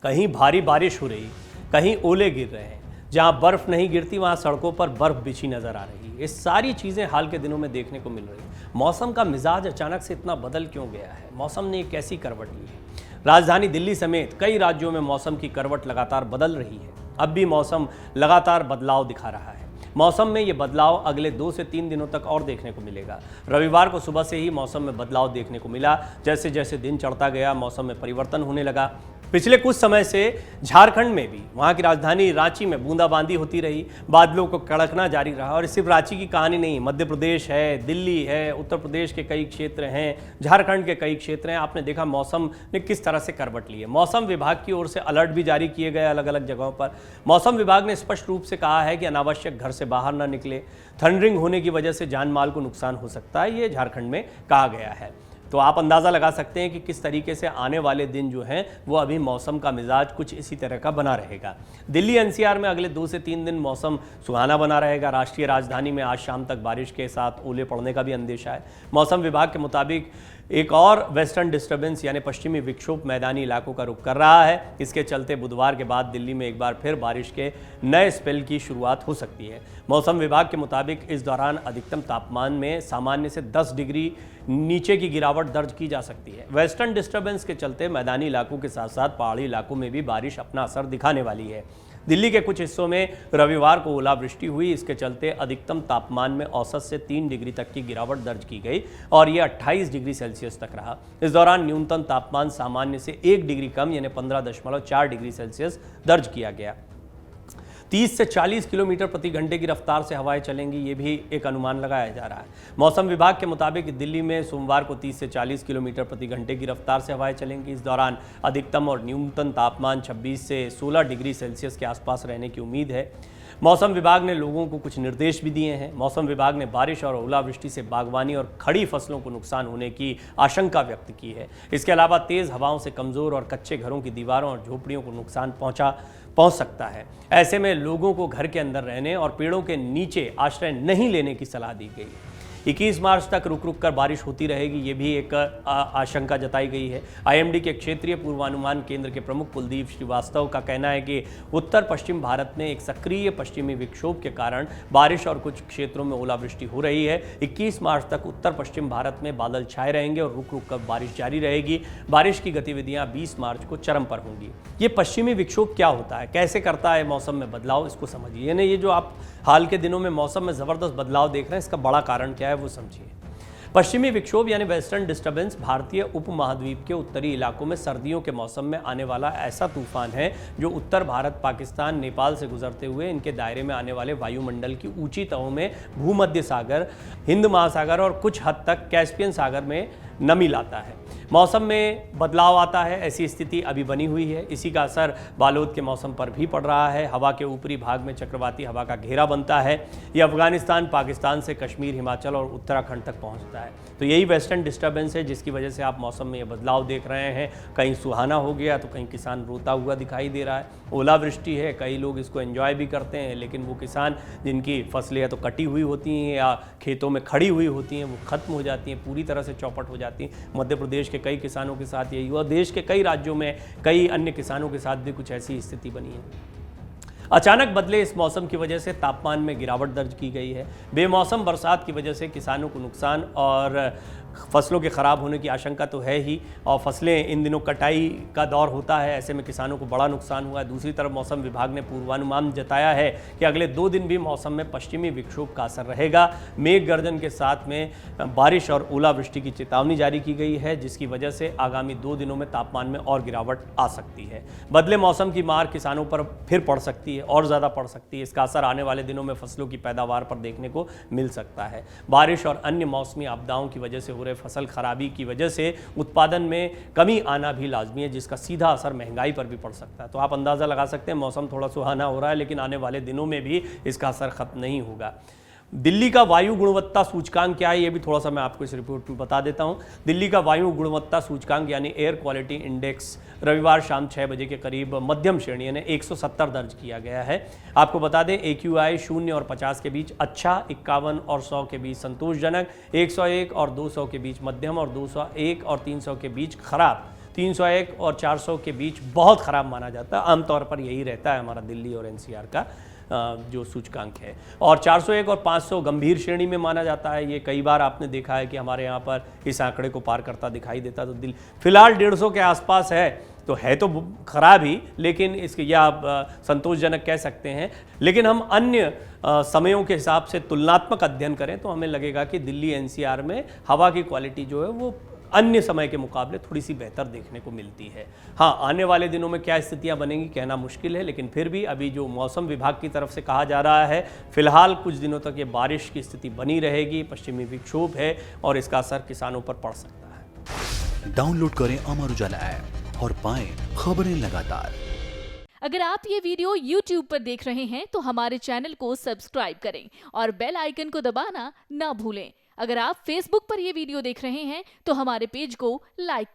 कहीं भारी बारिश हो रही, कहीं ओले गिर रहे हैं, जहां बर्फ नहीं गिरती वहां सड़कों पर बर्फ बिछी नजर आ रही है। ये सारी चीजें हाल के दिनों में देखने को मिल रही है। मौसम का मिजाज अचानक से इतना बदल क्यों गया है? मौसम ने एक ऐसी करवट ली है। राजधानी दिल्ली समेत कई राज्यों में मौसम की करवट लगातार बदल रही है। अब भी मौसम लगातार बदलाव दिखा रहा है। मौसम में ये बदलाव अगले 2 से 3 दिनों तक और देखने को मिलेगा। रविवार को सुबह से ही मौसम में बदलाव देखने को मिला। जैसे जैसे दिन चढ़ता गया मौसम में परिवर्तन होने लगा। पिछले कुछ समय से झारखंड में भी, वहाँ की राजधानी रांची में बूंदाबांदी होती रही, बादलों को कड़कना जारी रहा। और सिर्फ रांची की कहानी नहीं, मध्य प्रदेश है, दिल्ली है, उत्तर प्रदेश के कई क्षेत्र हैं, झारखंड के कई क्षेत्र हैं। आपने देखा मौसम ने किस तरह से करवट ली है। मौसम विभाग की ओर से अलर्ट भी जारी किए गए अलग अलग जगहों पर। मौसम विभाग ने स्पष्ट रूप से कहा है कि अनावश्यक घर से बाहर न निकले। थंडरिंग होने की वजह से जान माल को नुकसान हो सकता है, ये झारखंड में कहा गया है। तो आप अंदाज़ा लगा सकते हैं कि किस तरीके से आने वाले दिन जो हैं वो अभी मौसम का मिजाज कुछ इसी तरह का बना रहेगा। दिल्ली एनसीआर में अगले 2 से 3 दिन मौसम सुहाना बना रहेगा। राष्ट्रीय राजधानी में आज शाम तक बारिश के साथ ओले पड़ने का भी अंदेशा है। मौसम विभाग के मुताबिक एक और वेस्टर्न डिस्टर्बेंस यानी पश्चिमी विक्षोभ मैदानी इलाकों का रुख कर रहा है। इसके चलते बुधवार के बाद दिल्ली में एक बार फिर बारिश के नए स्पेल की शुरुआत हो सकती है। मौसम विभाग के मुताबिक इस दौरान अधिकतम तापमान में सामान्य से 10 डिग्री नीचे की गिरावट दर्ज की जा सकती है। वेस्टर्न डिस्टर्बेंस के चलते मैदानी इलाकों के साथ साथ पहाड़ी इलाकों में भी बारिश अपना असर दिखाने वाली है। दिल्ली के कुछ हिस्सों में रविवार को ओलावृष्टि हुई। इसके चलते अधिकतम तापमान में औसत से 3 डिग्री तक की गिरावट दर्ज की गई और यह 28 डिग्री सेल्सियस तक रहा। इस दौरान न्यूनतम तापमान सामान्य से 1 डिग्री कम यानी 15.4 डिग्री सेल्सियस दर्ज किया गया। 30 से 40 किलोमीटर प्रति घंटे की रफ्तार से हवाएं चलेंगी, ये भी एक अनुमान लगाया जा रहा है। मौसम विभाग के मुताबिक दिल्ली में सोमवार को 30 से 40 किलोमीटर प्रति घंटे की रफ्तार से हवाएं चलेंगी। इस दौरान अधिकतम और न्यूनतम तापमान 26 से 16 डिग्री सेल्सियस के आसपास रहने की उम्मीद है। मौसम विभाग ने लोगों को कुछ निर्देश भी दिए हैं। मौसम विभाग ने बारिश और ओलावृष्टि से बागवानी और खड़ी फसलों को नुकसान होने की आशंका व्यक्त की है। इसके अलावा तेज़ हवाओं से कमज़ोर और कच्चे घरों की दीवारों और झोपड़ियों को नुकसान पहुंच सकता है। ऐसे में लोगों को घर के अंदर रहने और पेड़ों के नीचे आश्रय नहीं लेने की सलाह दी गई है। 21 मार्च तक रुक रुक कर बारिश होती रहेगी, ये भी एक आशंका जताई गई है। आईएमडी के क्षेत्रीय पूर्वानुमान केंद्र के प्रमुख कुलदीप श्रीवास्तव का कहना है कि उत्तर पश्चिम भारत में एक सक्रिय पश्चिमी विक्षोभ के कारण बारिश और कुछ क्षेत्रों में ओलावृष्टि हो रही है। 21 मार्च तक उत्तर पश्चिम भारत में बादल छाए रहेंगे और रुक रुक कर बारिश जारी रहेगी। बारिश की गतिविधियां 20 मार्च को चरम पर होंगी। ये पश्चिमी विक्षोभ क्या होता है, कैसे करता है मौसम में बदलाव, इसको समझिए। यानी ये जो आप हाल के दिनों में मौसम में ज़बरदस्त बदलाव देख रहे हैं, इसका बड़ा कारण क्या है वो समझिए। पश्चिमी विक्षोभ यानी वेस्टर्न डिस्टर्बेंस भारतीय उपमहाद्वीप के उत्तरी इलाकों में सर्दियों के मौसम में आने वाला ऐसा तूफान है जो उत्तर भारत, पाकिस्तान, नेपाल से गुजरते हुए इनके दायरे में आने वाले वायुमंडल की ऊंची तहों में भूमध्य सागर, हिंद महासागर और कुछ हद तक कैस्पियन सागर में नमी लाता है। मौसम में बदलाव आता है, ऐसी स्थिति अभी बनी हुई है। इसी का असर बालोद के मौसम पर भी पड़ रहा है। हवा के ऊपरी भाग में चक्रवाती हवा का घेरा बनता है। ये अफगानिस्तान, पाकिस्तान से कश्मीर, हिमाचल और उत्तराखंड तक पहुंचता है। तो यही वेस्टर्न डिस्टर्बेंस है जिसकी वजह से आप मौसम में ये बदलाव देख रहे हैं। कहीं सुहाना हो गया तो कहीं किसान रोता हुआ दिखाई दे रहा है। ओलावृष्टि है, कई लोग इसको एंजॉय भी करते हैं, लेकिन वो किसान जिनकी फसलें या तो कटी हुई होती हैं या खेतों में खड़ी हुई होती हैं, वो खत्म हो जाती हैं, पूरी तरह से चौपट हो जाती हैं। मध्य प्रदेश के कई किसानों के साथ यही हुआ। देश के कई राज्यों में कई अन्य किसानों के साथ भी कुछ ऐसी स्थिति बनी है। अचानक बदले इस मौसम की वजह से तापमान में गिरावट दर्ज की गई है। बेमौसम बरसात की वजह से किसानों को नुकसान और फसलों के ख़राब होने की आशंका तो है ही, और फसलें इन दिनों कटाई का दौर होता है, ऐसे में किसानों को बड़ा नुकसान हुआ है। दूसरी तरफ मौसम विभाग ने पूर्वानुमान जताया है कि अगले 2 दिन भी मौसम में पश्चिमी विक्षोभ का असर रहेगा। मेघ गर्जन के साथ में बारिश और ओलावृष्टि की चेतावनी जारी की गई है, जिसकी वजह से आगामी 2 दिनों में तापमान में और गिरावट आ सकती है। बदले मौसम की मार किसानों पर फिर पड़ सकती है और ज़्यादा पड़ सकती है। इसका असर आने वाले दिनों में फसलों की पैदावार पर देखने को मिल सकता है। बारिश और अन्य मौसमी आपदाओं की वजह से हो रहे फसल खराबी की वजह से उत्पादन में कमी आना भी लाजमी है, जिसका सीधा असर महंगाई पर भी पड़ सकता है। तो आप अंदाज़ा लगा सकते हैं मौसम थोड़ा सुहाना हो रहा है, लेकिन आने वाले दिनों में भी इसका असर खत्म नहीं होगा। दिल्ली का वायु गुणवत्ता सूचकांक क्या है, ये भी थोड़ा सा मैं आपको इस रिपोर्ट में बता देता हूँ। दिल्ली का वायु गुणवत्ता सूचकांक यानी एयर क्वालिटी इंडेक्स रविवार शाम 6 बजे के करीब मध्यम श्रेणी यानी 170 दर्ज किया गया है। आपको बता दें AQI 0 और 50 के बीच अच्छा, 51 और 100 के बीच संतोषजनक, 101 और 200 के बीच मध्यम और 201 और 300 के बीच खराब। 301 और 400 के बीच बहुत ख़राब माना जाता है। आमतौर पर यही रहता है हमारा दिल्ली और एनसीआर का जो सूचकांक है। और 401 और 500 गंभीर श्रेणी में माना जाता है। ये कई बार आपने देखा है कि हमारे यहाँ पर इस आंकड़े को पार करता दिखाई देता। तो दिल फिलहाल 150 के आसपास है तो खराब ही, लेकिन इसके या आप संतोषजनक कह सकते हैं। लेकिन हम अन्य समयों के हिसाब से तुलनात्मक अध्ययन करें तो हमें लगेगा कि दिल्ली एनसीआर में हवा की क्वालिटी जो है वो अन्य समय के मुकाबले थोड़ी सी बेहतर देखने को मिलती है। हाँ, आने वाले दिनों में क्या स्थितियां बनेंगी कहना मुश्किल है, लेकिन फिर भी अभी जो मौसम विभाग की तरफ से कहा जा रहा है, फिलहाल कुछ दिनों तक ये बारिश की स्थिति बनी रहेगी। पश्चिमी विक्षोभ है और इसका असर किसानों पर पड़ सकता है। डाउनलोड करें अमर उजाला ऐप और पाएं खबरें लगातार। अगर आप ये वीडियो YouTube पर देख रहे हैं तो हमारे चैनल को सब्सक्राइब करें और बेल आइकन को दबाना ना भूलें। अगर आप Facebook पर ये वीडियो देख रहे हैं तो हमारे पेज को लाइक करें।